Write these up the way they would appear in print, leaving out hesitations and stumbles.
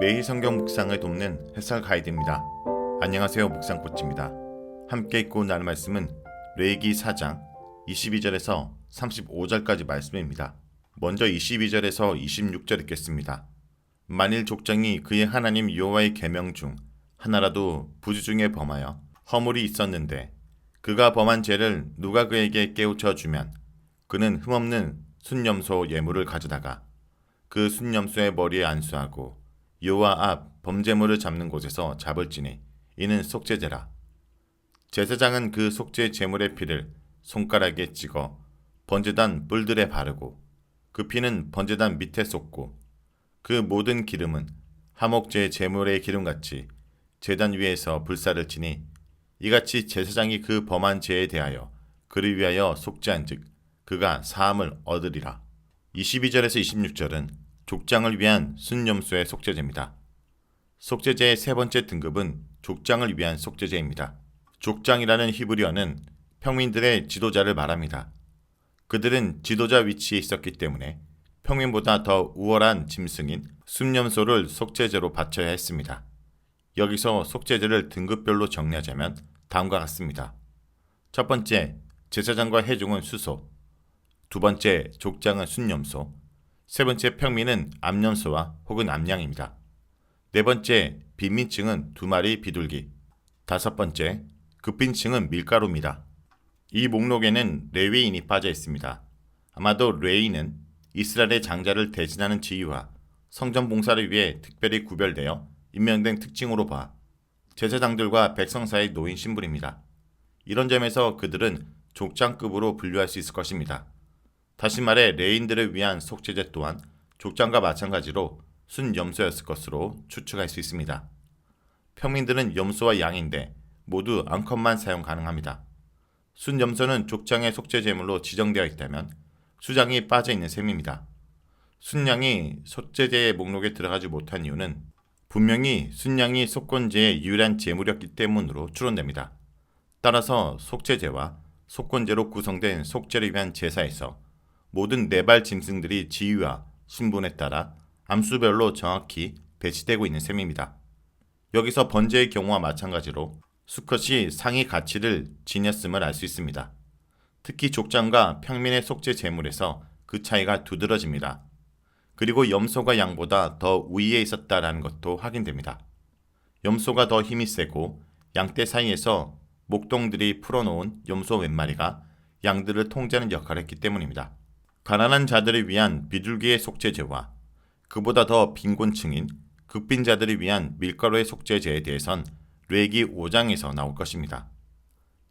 매일 성경 묵상을 돕는 해설 가이드입니다. 안녕하세요. 묵상꽃입니다. 함께 읽고 나눌 말씀은 레위기 4장 22절에서 35절까지 말씀입니다. 먼저 22절에서 26절 읽겠습니다. 만일 족장이 그의 하나님 여호와의 계명 중 하나라도 부주 중에 범하여 허물이 있었는데 그가 범한 죄를 누가 그에게 깨우쳐 주면 그는 흠없는 순염소 예물을 가져다가 그 순염소의 머리에 안수하고 여호와 앞 범제물을 잡는 곳에서 잡을지니 이는 속죄제라. 제사장은 그 속죄 제물의 피를 손가락에 찍어 번제단 뿔들에 바르고 그 피는 번제단 밑에 쏟고 그 모든 기름은 화목제 제물의 기름같이 제단 위에서 불사를 치니 이같이 제사장이 그 범한 죄에 대하여 그를 위하여 속죄한즉 그가 사함을 얻으리라. 22절에서 26절은 족장을 위한 순염소의 속죄제입니다. 속죄제의 세 번째 등급은 족장을 위한 속죄제입니다. 족장이라는 히브리어는 평민들의 지도자를 말합니다. 그들은 지도자 위치에 있었기 때문에 평민보다 더 우월한 짐승인 순염소를 속죄제로 바쳐야 했습니다. 여기서 속죄제를 등급별로 정리하자면 다음과 같습니다. 첫 번째, 제사장과 회중은 수소. 두 번째, 족장은 순염소. 세 번째, 평민은 암염소와 혹은 암양입니다. 네 번째, 빈민층은 2마리 비둘기. 다섯 번째, 급빈층은 밀가루입니다. 이 목록에는 레위인이 빠져 있습니다. 아마도 레위인은 이스라엘의 장자를 대신하는 지위와 성전 봉사를 위해 특별히 구별되어 임명된 특징으로 봐 제사장들과 백성 사이 노인 신분입니다. 이런 점에서 그들은 족장급으로 분류할 수 있을 것입니다. 다시 말해 레위인들을 위한 속죄제 또한 족장과 마찬가지로 순염소였을 것으로 추측할 수 있습니다. 평민들은 염소와 양인데 모두 암컷만 사용 가능합니다. 순염소는 족장의 속죄제물로 지정되어 있다면 수장이 빠져 있는 셈입니다. 순양이 속죄제의 목록에 들어가지 못한 이유는 분명히 순양이 속건제의 유일한 제물이었기 때문으로 추론됩니다. 따라서 속죄제와 속건제로 구성된 속죄를 위한 제사에서 모든 네발 짐승들이 지위와 신분에 따라 암수별로 정확히 배치되고 있는 셈입니다. 여기서 번제의 경우와 마찬가지로 수컷이 상위 가치를 지녔음을 알 수 있습니다. 특히 족장과 평민의 속죄 제물에서 그 차이가 두드러집니다. 그리고 염소가 양보다 더 우위에 있었다라는 것도 확인됩니다. 염소가 더 힘이 세고 양떼 사이에서 목동들이 풀어놓은 염소 몇 마리가 양들을 통제하는 역할을 했기 때문입니다. 가난한 자들을 위한 비둘기의 속죄제와 그보다 더 빈곤층인 극빈자들을 위한 밀가루의 속죄제에 대해선 레위기 5장에서 나올 것입니다.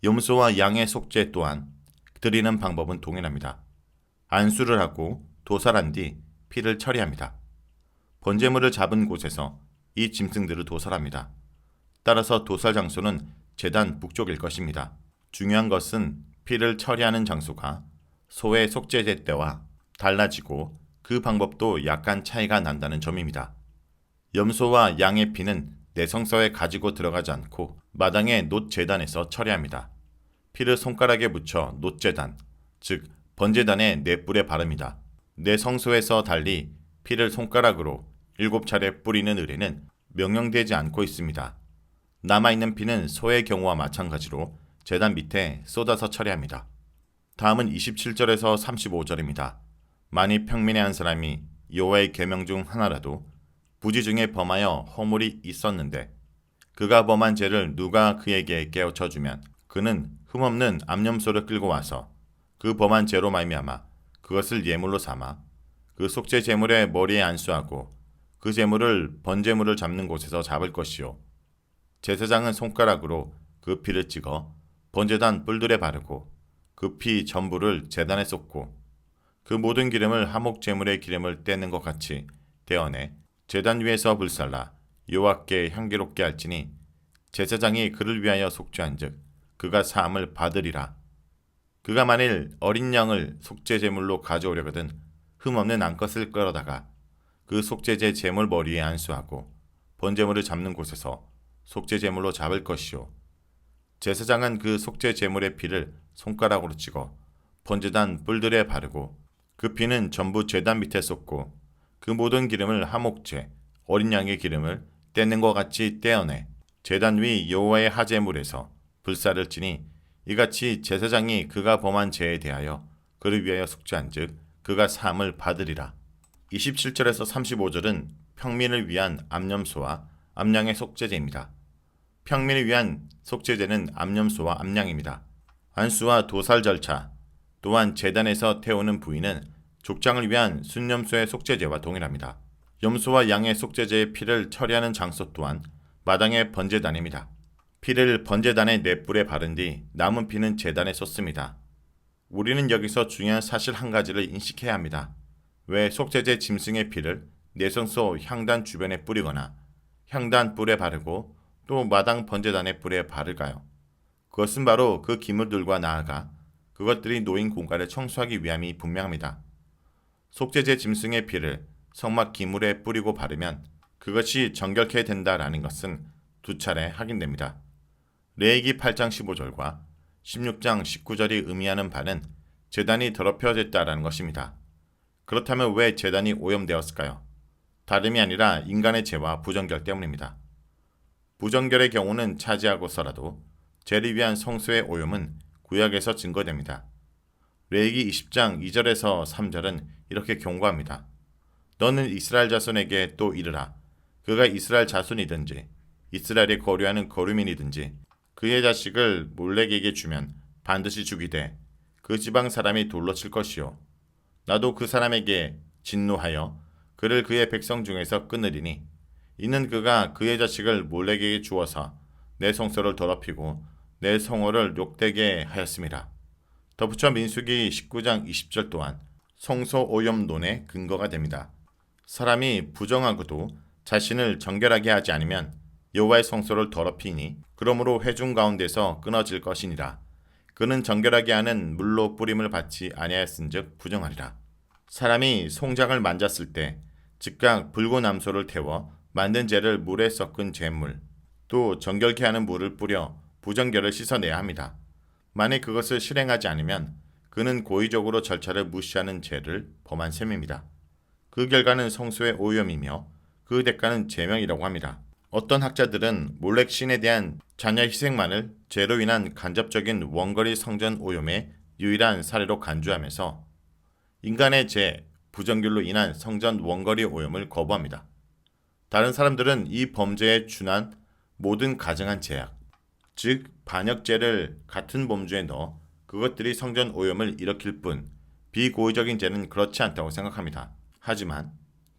염소와 양의 속죄 또한 드리는 방법은 동일합니다. 안수를 하고 도살한 뒤 피를 처리합니다. 번제물을 잡은 곳에서 이 짐승들을 도살합니다. 따라서 도살 장소는 제단 북쪽일 것입니다. 중요한 것은 피를 처리하는 장소가 소의 속죄제 때와 달라지고 그 방법도 약간 차이가 난다는 점입니다. 염소와 양의 피는 내성서에 가지고 들어가지 않고 마당의 놋제단에서 처리합니다. 피를 손가락에 묻혀 놋제단, 즉 번제단의 넷불에 바릅니다. 내성소에서 달리 피를 손가락으로 7차례 뿌리는 의례는 명령되지 않고 있습니다. 남아있는 피는 소의 경우와 마찬가지로 제단 밑에 쏟아서 처리합니다. 다음은 27절에서 35절입니다. 만일 평민의 한 사람이 여호와의 계명 중 하나라도 부지 중에 범하여 허물이 있었는데 그가 범한 죄를 누가 그에게 깨우쳐 주면 그는 흠없는 암염소를 끌고 와서 그 범한 죄로 말미암아 그것을 예물로 삼아 그 속죄 제물의 머리에 안수하고 그 제물을 번제물을 잡는 곳에서 잡을 것이요 제사장은 손가락으로 그 피를 찍어 번제단 뿔들에 바르고 그 피 전부를 제단에 쏟고 그 모든 기름을 화목 제물의 기름을 떼는 것 같이 떼어내 제단 위에서 불살라 여호와께 향기롭게 할지니 제사장이 그를 위하여 속죄한즉 그가 사함을 받으리라. 그가 만일 어린 양을 속죄 제물로 가져오려거든 흠없는 암컷을 끌어다가 그 속죄제 제물 머리에 안수하고 번제물을 잡는 곳에서 속죄 제물로 잡을 것이요 제사장은 그 속죄 제물의 피를 손가락으로 찍어 번제단 뿔들에 바르고 그 피는 전부 제단 밑에 쏟고 그 모든 기름을 화목제, 어린 양의 기름을 떼는 것 같이 떼어내 제단 위 여호와의 하제물에서 불사를 지니 이같이 제사장이 그가 범한 죄에 대하여 그를 위하여 속죄한즉 그가 사함을 받으리라. 27절에서 35절은 평민을 위한 암염소와 암양의 속죄제입니다. 평민을 위한 속죄제는 암염소와 암양입니다. 안수와 도살 절차, 또한 제단에서 태우는 부위는 족장을 위한 순염소의 속죄제와 동일합니다. 염소와 양의 속죄제의 피를 처리하는 장소 또한 마당의 번제단입니다. 피를 번제단의 넷불에 바른 뒤 남은 피는 제단에 쏟습니다. 우리는 여기서 중요한 사실 한 가지를 인식해야 합니다. 왜 속죄제 짐승의 피를 내성소 향단 주변에 뿌리거나 향단 뿔에 바르고 또 마당 번제단의 뿔에 바를까요? 그것은 바로 그 기물들과 나아가 그것들이 놓인 공간을 청소하기 위함이 분명합니다. 속죄제 짐승의 피를 성막 기물에 뿌리고 바르면 그것이 정결케 된다라는 것은 두 차례 확인됩니다. 레위기 8장 15절과 16장 19절이 의미하는 바는 제단이 더럽혀졌다라는 것입니다. 그렇다면 왜 제단이 오염되었을까요? 다름이 아니라 인간의 죄와 부정결 때문입니다. 부정결의 경우는 차지하고서라도 죄를 위한 성소의 오염은 구약에서 증거됩니다. 레위기 20장 2절에서 3절은 이렇게 경고합니다. 너는 이스라엘 자손에게 또 이르라. 그가 이스라엘 자손이든지 이스라엘의 거류하는 거류민이든지 그의 자식을 몰렉에게 주면 반드시 죽이되 그 지방 사람이 돌로 칠 것이요. 나도 그 사람에게 진노하여 그를 그의 백성 중에서 끊으리니 이는 그가 그의 자식을 몰렉에게 주어서 내 성소를 더럽히고 내 성호를 욕되게 하였습니다. 덧붙여 민수기 19장 20절 또한 성소 오염론의 근거가 됩니다. 사람이 부정하고도 자신을 정결하게 하지 않으면 여호와의 성소를 더럽히니 그러므로 회중 가운데서 끊어질 것이니라. 그는 정결하게 하는 물로 뿌림을 받지 아니하였은즉 부정하리라. 사람이 송장을 만졌을 때 즉각 붉은 암소를 태워 만든 재를 물에 섞은 재물, 또 정결케 하는 물을 뿌려 부정결을 씻어내야 합니다. 만약 그것을 실행하지 않으면 그는 고의적으로 절차를 무시하는 죄를 범한 셈입니다. 그 결과는 성소의 오염이며 그 대가는 제명이라고 합니다. 어떤 학자들은 몰렉 신에 대한 자녀 희생만을 죄로 인한 간접적인 원거리 성전 오염의 유일한 사례로 간주하면서 인간의 죄, 부정결로 인한 성전 원거리 오염을 거부합니다. 다른 사람들은 이 범죄에 준한 모든 가정한 제약, 즉 반역죄를 같은 범주에 넣어 그것들이 성전 오염을 일으킬 뿐 비고의적인 죄는 그렇지 않다고 생각합니다. 하지만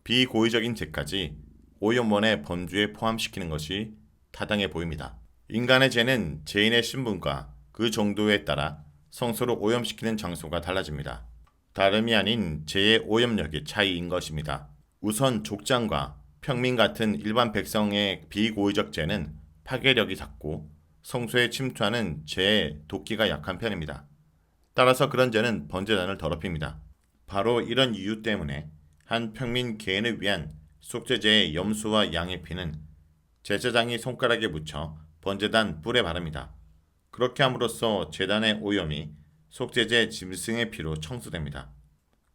비고의적인 죄까지 오염원의 범주에 포함시키는 것이 타당해 보입니다. 인간의 죄는 죄인의 신분과 그 정도에 따라 성소를 오염시키는 장소가 달라집니다. 다름이 아닌 죄의 오염력의 차이인 것입니다. 우선 족장과 평민 같은 일반 백성의 비고의적 죄는 파괴력이 작고 성소에 침투하는 죄의 도끼가 약한 편입니다. 따라서 그런 죄는 번제단을 더럽힙니다. 바로 이런 이유 때문에 한 평민 개인을 위한 속죄제의 염소와 양의 피는 제사장이 손가락에 묻혀 번제단 뿔에 바릅니다. 그렇게 함으로써 제단의 오염이 속죄제 짐승의 피로 청소됩니다.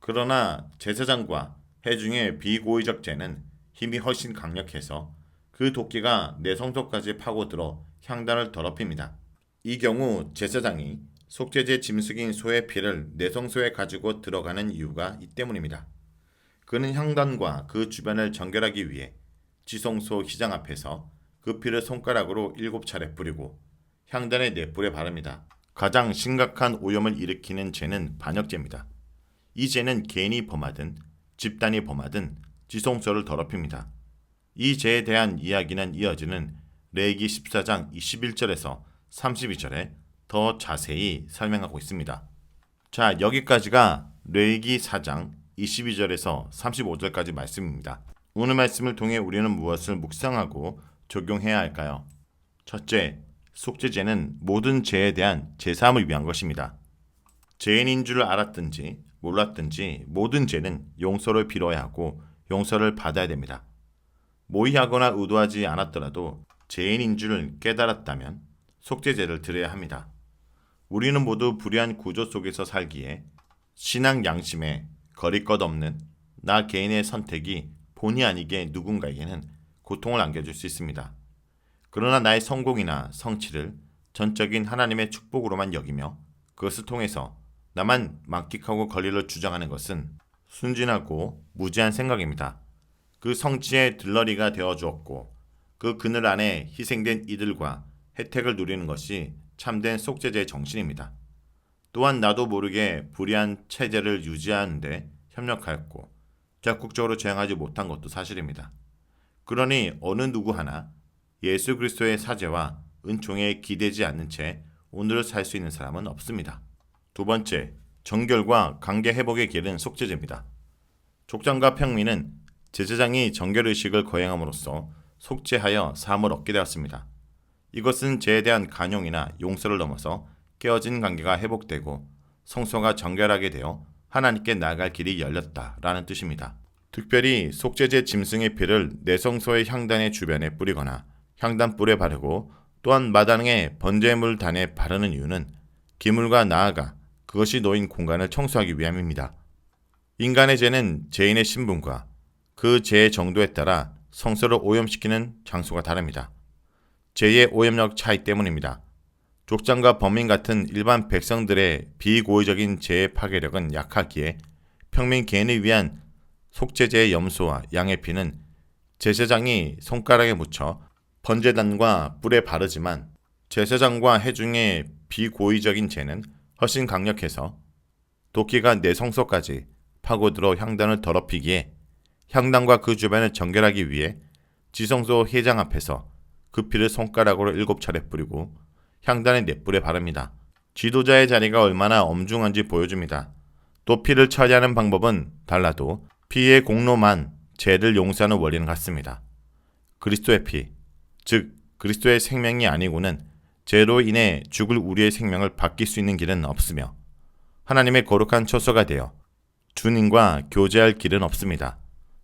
그러나 제사장과 회중의 비고의적 죄는 힘이 훨씬 강력해서 그 도끼가 내 성소까지 파고들어 향단을 더럽힙니다. 이 경우 제사장이 속죄제 짐승인 소의 피를 내 성소에 가지고 들어가는 이유가 이 때문입니다. 그는 향단과 그 주변을 정결하기 위해 지성소 휘장 앞에서 그 피를 손가락으로 7차례 뿌리고 향단의 넷불에 바릅니다. 가장 심각한 오염을 일으키는 죄는 반역죄입니다. 이 죄는 개인이 범하든 집단이 범하든 지성소를 더럽힙니다. 이 죄에 대한 이야기는 이어지는 레위기 14장 21절에서 32절에 더 자세히 설명하고 있습니다. 자, 여기까지가 레위기 4장 22절에서 35절까지 말씀입니다. 오늘 말씀을 통해 우리는 무엇을 묵상하고 적용해야 할까요? 첫째, 속죄제는 모든 죄에 대한 제사함을 위한 것입니다. 죄인인 줄 알았든지 몰랐든지 모든 죄는 용서를 빌어야 하고 용서를 받아야 됩니다. 모의하거나 의도하지 않았더라도 죄인인 줄 깨달았다면 속죄제를 드려야 합니다. 우리는 모두 불의한 구조 속에서 살기에 신앙 양심에 거릴 것 없는 나 개인의 선택이 본의 아니게 누군가에게는 고통을 안겨줄 수 있습니다. 그러나 나의 성공이나 성취를 전적인 하나님의 축복으로만 여기며 그것을 통해서 나만 만끽하고 권리를 주장하는 것은 순진하고 무지한 생각입니다. 그 성취의 들러리가 되어 주었고 그 그늘 안에 희생된 이들과 혜택을 누리는 것이 참된 속죄제의 정신입니다. 또한 나도 모르게 불의한 체제를 유지하는 데 협력하였고 적극적으로 저행하지 못한 것도 사실입니다. 그러니 어느 누구 하나 예수 그리스도의 사죄와 은총에 기대지 않는 채 오늘을 살 수 있는 사람은 없습니다. 두 번째, 정결과 관계 회복의 길은 속죄제입니다. 족장과 평민은 제사장이 정결의식을 거행함으로써 속죄하여 사함을 얻게 되었습니다. 이것은 죄에 대한 간용이나 용서를 넘어서 깨어진 관계가 회복되고 성소가 정결하게 되어 하나님께 나아갈 길이 열렸다라는 뜻입니다. 특별히 속죄제 짐승의 피를 내성소의 향단의 주변에 뿌리거나 향단불에 바르고 또한 마당의 번제물 단에 바르는 이유는 기물과 나아가 그것이 놓인 공간을 청소하기 위함입니다. 인간의 죄는 죄인의 신분과 그 죄의 정도에 따라 성소를 오염시키는 장소가 다릅니다. 죄의 오염력 차이 때문입니다. 족장과 범인 같은 일반 백성들의 비고의적인 죄의 파괴력은 약하기에 평민 개인을 위한 속죄제의 염소와 양의 피는 제사장이 손가락에 묻혀 번제단과 뿔에 바르지만 제사장과 해중의 비고의적인 죄는 훨씬 강력해서 도끼가 내 성소까지 파고들어 향단을 더럽히기에 향단과 그 주변을 정결하기 위해 지성소 회장 앞에서 그 피를 손가락으로 7차례 뿌리고 향단의 넷불에 바릅니다. 지도자의 자리가 얼마나 엄중한지 보여줍니다. 또 피를 처리하는 방법은 달라도 피의 공로만 죄를 용서하는 원리는 같습니다. 그리스도의 피, 즉 그리스도의 생명이 아니고는 죄로 인해 죽을 우리의 생명을 바뀔 수 있는 길은 없으며 하나님의 거룩한 처소가 되어 주님과 교제할 길은 없습니다.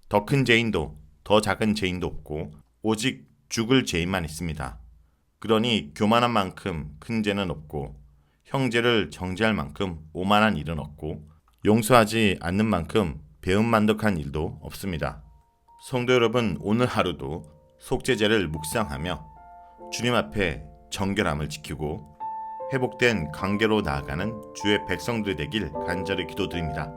더 큰 죄인도 더 작은 죄인도 없고 오직 죽을 죄인만 있습니다. 그러니 교만한 만큼 큰 죄는 없고 형제를 정죄할 만큼 오만한 일은 없고 용서하지 않는 만큼 배은만덕한 일도 없습니다. 성도 여러분, 오늘 하루도 속죄제를 묵상하며 주님 앞에 정결함을 지키고 회복된 관계로 나아가는 주의 백성들이 되길 간절히 기도드립니다.